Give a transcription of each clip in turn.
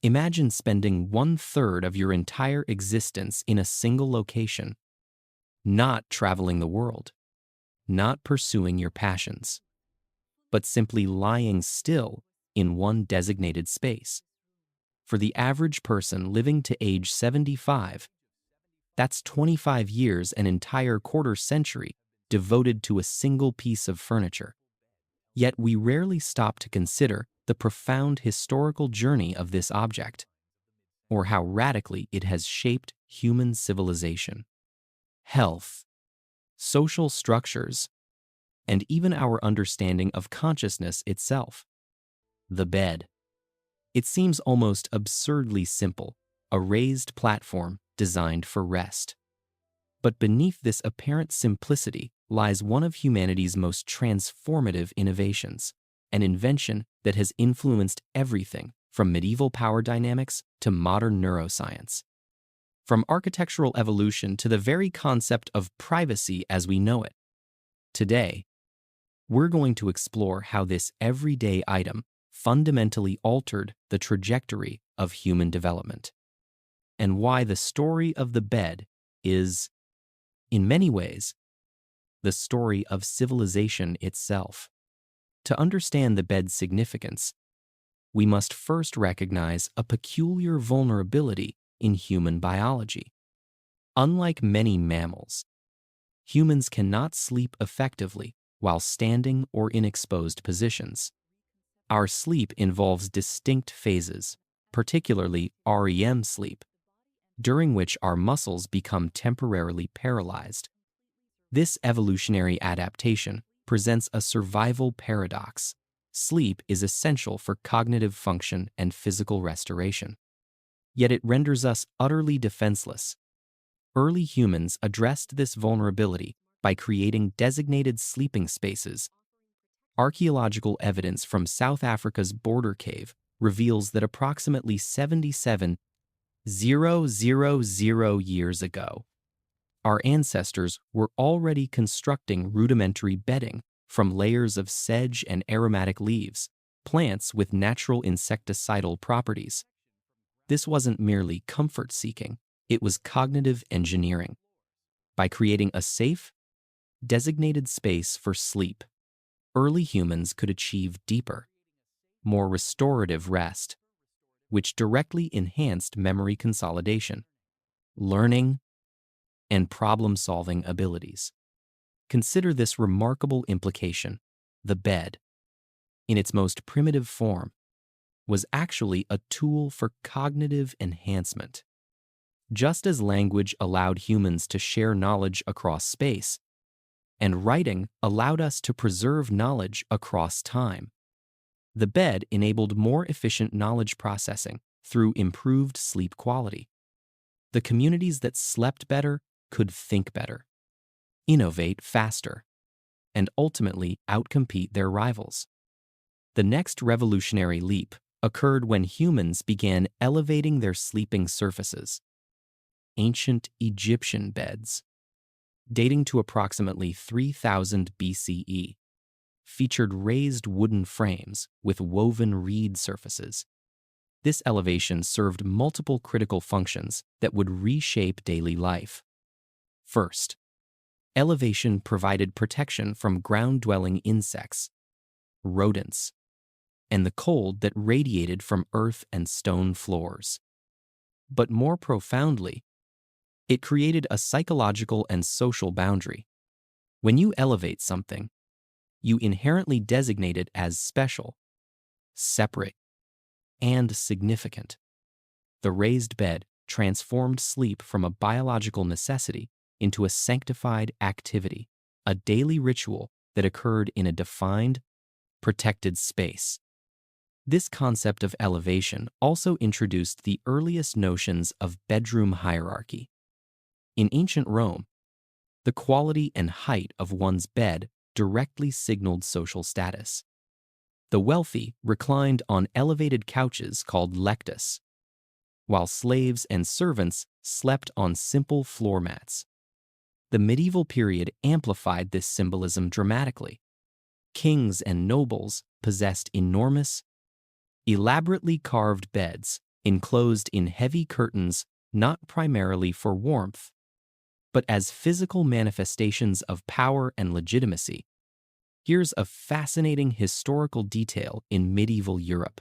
Imagine spending 1/3 of your entire existence in a single location, not traveling the world, not pursuing your passions, but simply lying still in one designated space. For the average person living to age 75, that's 25 years, an entire quarter century, devoted to a single piece of furniture. Yet we rarely stop to consider the profound historical journey of this object, or how radically it has shaped human civilization, health, social structures, and even our understanding of consciousness itself. The bed. It seems almost absurdly simple, a raised platform designed for rest. But beneath this apparent simplicity lies one of humanity's most transformative innovations, an invention that has influenced everything from medieval power dynamics to modern neuroscience. From architectural evolution to the very concept of privacy as we know it. Today, we're going to explore how this everyday item fundamentally altered the trajectory of human development, and why the story of the bed is, in many ways, the story of civilization itself. To understand the bed's significance, we must first recognize a peculiar vulnerability in human biology. Unlike many mammals, humans cannot sleep effectively while standing or in exposed positions. Our sleep involves distinct phases, particularly REM sleep, during which our muscles become temporarily paralyzed. This evolutionary adaptation presents a survival paradox. Sleep is essential for cognitive function and physical restoration. Yet it renders us utterly defenseless. Early humans addressed this vulnerability by creating designated sleeping spaces. Archaeological evidence from South Africa's Border Cave reveals that approximately 77,000 years ago, our ancestors were already constructing rudimentary bedding from layers of sedge and aromatic leaves, plants with natural insecticidal properties. This wasn't merely comfort-seeking, it was cognitive engineering. By creating a safe, designated space for sleep, early humans could achieve deeper, more restorative rest, which directly enhanced memory consolidation, learning, and problem-solving abilities. Consider this remarkable implication. The bed, in its most primitive form, was actually a tool for cognitive enhancement. Just as language allowed humans to share knowledge across space, and writing allowed us to preserve knowledge across time, the bed enabled more efficient knowledge processing through improved sleep quality. The communities that slept better could think better, innovate faster, and ultimately outcompete their rivals. The next revolutionary leap occurred when humans began elevating their sleeping surfaces. Ancient Egyptian beds, dating to approximately 3000 BCE, featured raised wooden frames with woven reed surfaces. This elevation served multiple critical functions that would reshape daily life. First, elevation provided protection from ground-dwelling insects, rodents, and the cold that radiated from earth and stone floors. But more profoundly, it created a psychological and social boundary. When you elevate something, you inherently designate it as special, separate, and significant. The raised bed transformed sleep from a biological necessity into a sanctified activity, a daily ritual that occurred in a defined, protected space. This concept of elevation also introduced the earliest notions of bedroom hierarchy. In ancient Rome, the quality and height of one's bed directly signaled social status. The wealthy reclined on elevated couches called lectus, while slaves and servants slept on simple floor mats. The medieval period amplified this symbolism dramatically. Kings and nobles possessed enormous, elaborately carved beds enclosed in heavy curtains not primarily for warmth, but as physical manifestations of power and legitimacy. Here's a fascinating historical detail in medieval Europe.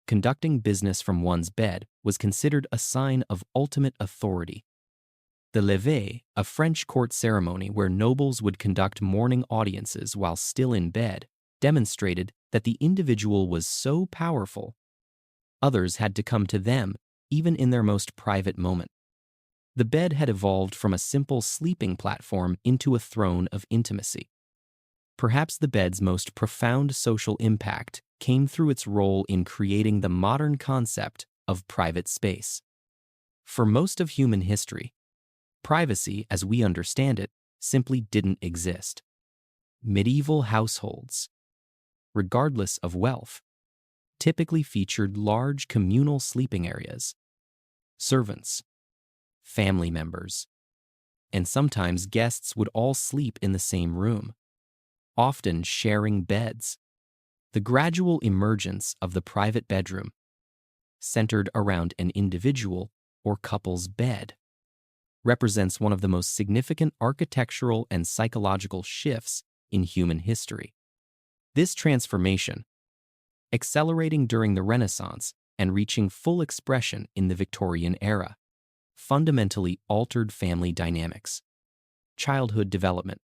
Conducting business from one's bed was considered a sign of ultimate authority. The levée, a French court ceremony where nobles would conduct morning audiences while still in bed, demonstrated that the individual was so powerful, others had to come to them even in their most private moment. The bed had evolved from a simple sleeping platform into a throne of intimacy. Perhaps the bed's most profound social impact came through its role in creating the modern concept of private space. For most of human history, privacy, as we understand it, simply didn't exist. Medieval households, regardless of wealth, typically featured large communal sleeping areas. Servants, family members, and sometimes guests would all sleep in the same room, often sharing beds. The gradual emergence of the private bedroom, centered around an individual or couple's bed, represents one of the most significant architectural and psychological shifts in human history. This transformation, accelerating during the Renaissance and reaching full expression in the Victorian era, fundamentally altered family dynamics, childhood development,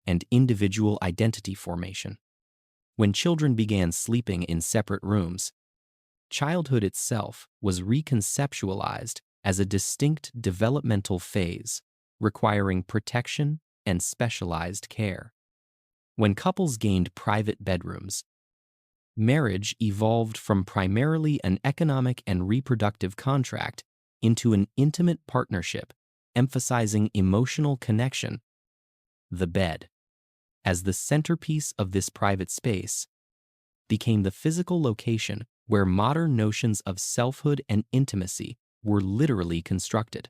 and individual identity formation. When children began sleeping in separate rooms, childhood itself was reconceptualized as a distinct developmental phase, requiring protection and specialized care. When couples gained private bedrooms, marriage evolved from primarily an economic and reproductive contract into an intimate partnership, emphasizing emotional connection. The bed, as the centerpiece of this private space, became the physical location where modern notions of selfhood and intimacy were literally constructed.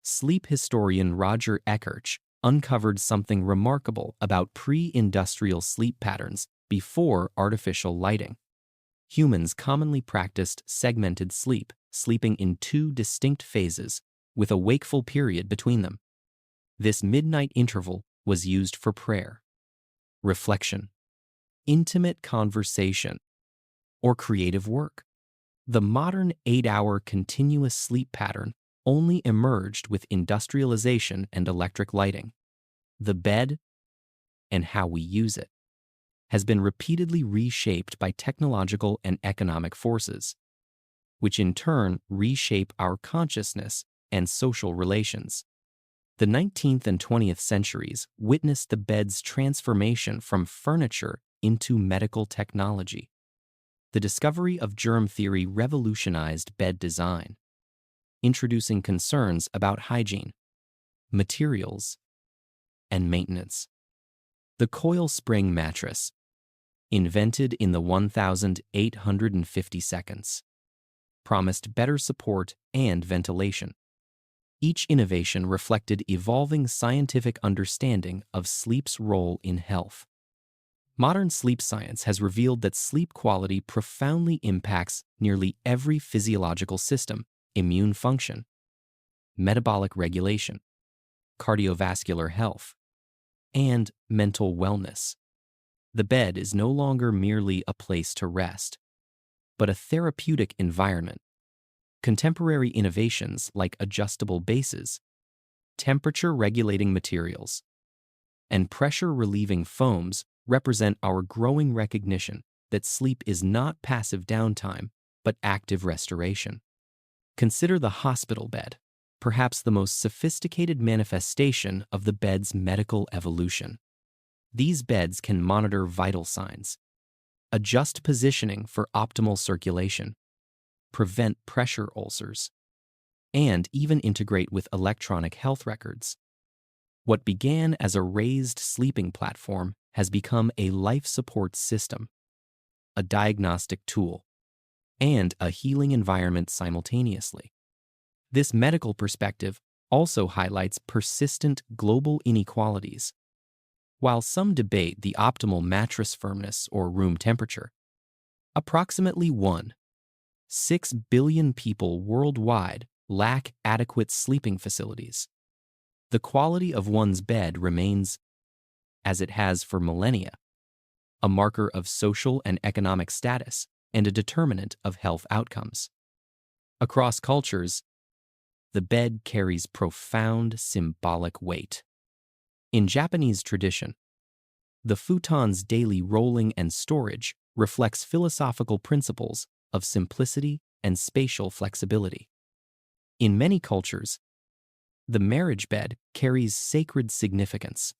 Sleep historian Roger Eckerch uncovered something remarkable about pre-industrial sleep patterns before artificial lighting. Humans commonly practiced segmented sleep, sleeping in two distinct phases, with a wakeful period between them. This midnight interval was used for prayer, reflection, intimate conversation, or creative work. The modern 8-hour continuous sleep pattern only emerged with industrialization and electric lighting. The bed, and how we use it, has been repeatedly reshaped by technological and economic forces, which in turn reshape our consciousness and social relations. The 19th and 20th centuries witnessed the bed's transformation from furniture into medical technology. The discovery of germ theory revolutionized bed design, introducing concerns about hygiene, materials, and maintenance. The coil spring mattress, invented in the 1850 seconds, promised better support and ventilation. Each innovation reflected evolving scientific understanding of sleep's role in health. Modern sleep science has revealed that sleep quality profoundly impacts nearly every physiological system: immune function, metabolic regulation, cardiovascular health, and mental wellness. The bed is no longer merely a place to rest, but a therapeutic environment. Contemporary innovations like adjustable bases, temperature-regulating materials, and pressure-relieving foams represent our growing recognition that sleep is not passive downtime, but active restoration. Consider the hospital bed, perhaps the most sophisticated manifestation of the bed's medical evolution. These beds can monitor vital signs, adjust positioning for optimal circulation, prevent pressure ulcers, and even integrate with electronic health records. What began as a raised sleeping platform has become a life support system, a diagnostic tool, and a healing environment simultaneously. This medical perspective also highlights persistent global inequalities. While some debate the optimal mattress firmness or room temperature, approximately 1 6 billion people worldwide lack adequate sleeping facilities. The quality of one's bed remains, as it has for millennia, a marker of social and economic status and a determinant of health outcomes. Across cultures, the bed carries profound symbolic weight. In Japanese tradition, the futon's daily rolling and storage reflects philosophical principles of simplicity and spatial flexibility. In many cultures, the marriage bed carries sacred significance,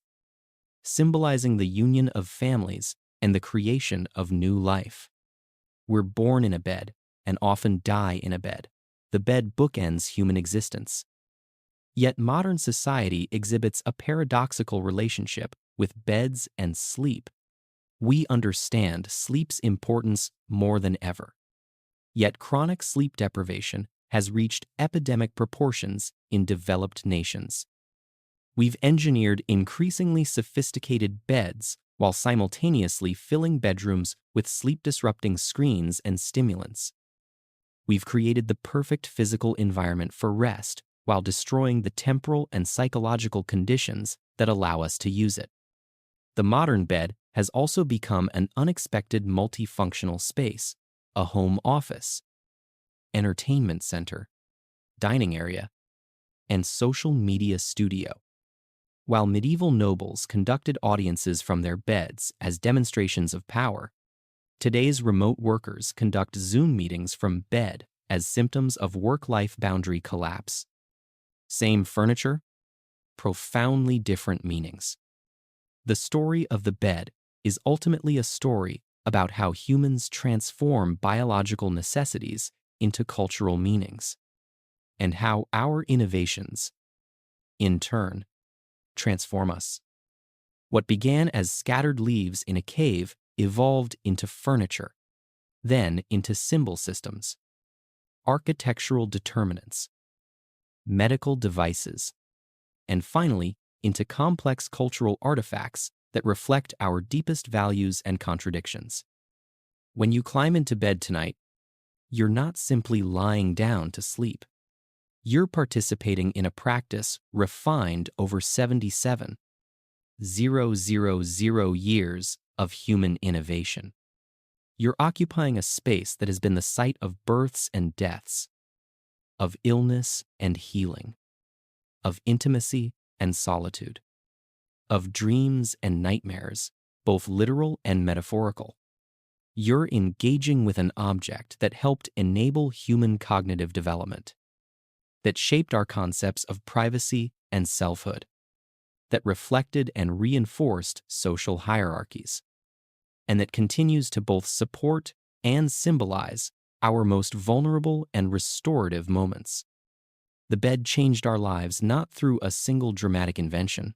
symbolizing the union of families and the creation of new life. We're born in a bed and often die in a bed. The bed bookends human existence. Yet modern society exhibits a paradoxical relationship with beds and sleep. We understand sleep's importance more than ever. Yet chronic sleep deprivation has reached epidemic proportions in developed nations. We've engineered increasingly sophisticated beds while simultaneously filling bedrooms with sleep-disrupting screens and stimulants. We've created the perfect physical environment for rest while destroying the temporal and psychological conditions that allow us to use it. The modern bed has also become an unexpected multifunctional space, a home office, entertainment center, dining area, and social media studio. While medieval nobles conducted audiences from their beds as demonstrations of power, today's remote workers conduct Zoom meetings from bed as symptoms of work-life boundary collapse. Same furniture, profoundly different meanings. The story of the bed is ultimately a story about how humans transform biological necessities into cultural meanings, and how our innovations, in turn, transform us. What began as scattered leaves in a cave evolved into furniture, then into symbol systems, architectural determinants, medical devices, and finally into complex cultural artifacts that reflect our deepest values and contradictions. When you climb into bed tonight, you're not simply lying down to sleep. You're participating in a practice refined over 77,000 years of human innovation. You're occupying a space that has been the site of births and deaths, of illness and healing, of intimacy and solitude, of dreams and nightmares, both literal and metaphorical. You're engaging with an object that helped enable human cognitive development, that shaped our concepts of privacy and selfhood, that reflected and reinforced social hierarchies, and that continues to both support and symbolize our most vulnerable and restorative moments. The bed changed our lives not through a single dramatic invention,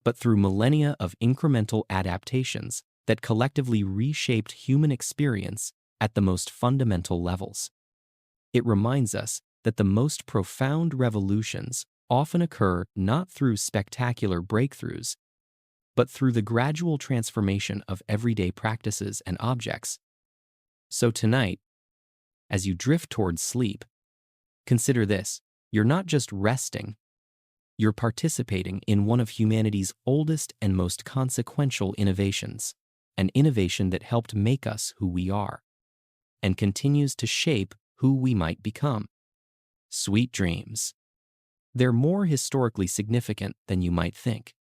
but through millennia of incremental adaptations that collectively reshaped human experience at the most fundamental levels. It reminds us that the most profound revolutions often occur not through spectacular breakthroughs, but through the gradual transformation of everyday practices and objects. So tonight, as you drift towards sleep, consider this: you're not just resting, you're participating in one of humanity's oldest and most consequential innovations, an innovation that helped make us who we are, and continues to shape who we might become. Sweet dreams. They're more historically significant than you might think.